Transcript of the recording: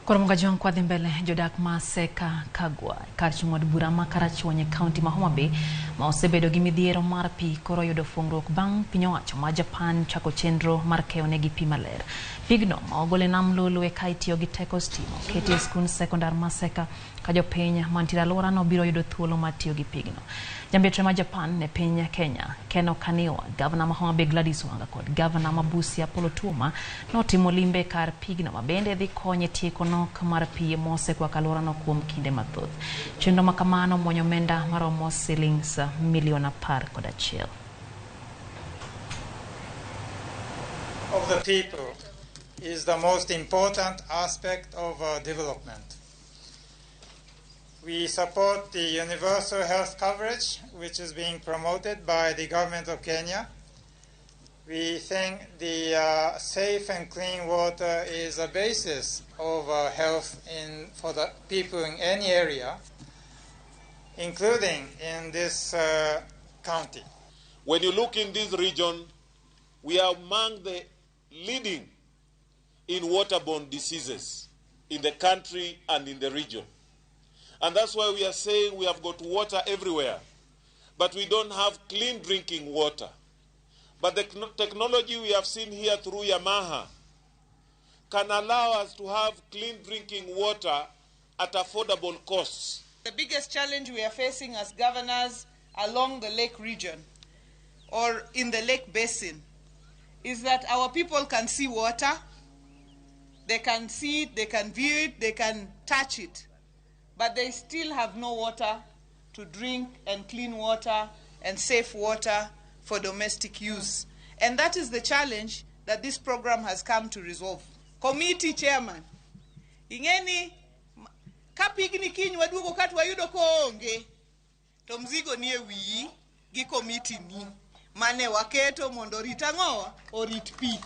Koromoga John kwa dhimbele jodak ma Seka Kagwa karchungod bura ma Karachuonye County ma Homa Bay ma osebedo gi midhiero mar pi koro yudo fungruok bang' piny owacho ma Japan chako chenro mar keyo negi pi maler. Pigno ma ogole nam lolwe ka itiyo gi teko stima ketie skund sekondar ma Seka ka jopiny mantiere alworano biro yudo thuolo mar tiyo gi pigno. Jambetre ma Japan ne piny Kenya Keno Kaniwa, gavana ma Homa Bay Gladys Wanga kod gavana ma Busia Apollo Tuoma notimo limbe kar pigno ma bende dhi konye tieko nok mar pi mosekwako alworano kuom kinde mathoth. Chenro ma kamano muonyo omenda maromo shillings milion 11. Of the people is the most important aspect of development. We support the universal health coverage, which is being promoted by the government of Kenya. We think the safe and clean water is a basis of health for the people in any area, including in this county. When you look in this region, we are among the leading in waterborne diseases in the country and in the region. And that's why we are saying we have got water everywhere, but we don't have clean drinking water. But the technology we have seen here through Yamaha can allow us to have clean drinking water at affordable costs. The biggest challenge we are facing as governors along the lake region or in the lake basin is that our people can see water, they can see it, they can view it, they can touch it, but they still have no water to drink and clean water and safe water for domestic use. And that is the challenge that this program has come to resolve. Committee chairman, ingeni kapigni kiny waduogo katu wayudo ko onge to mzigo nie wiyi gi committee ni mane waketo mondo rit ang'owa orit pi.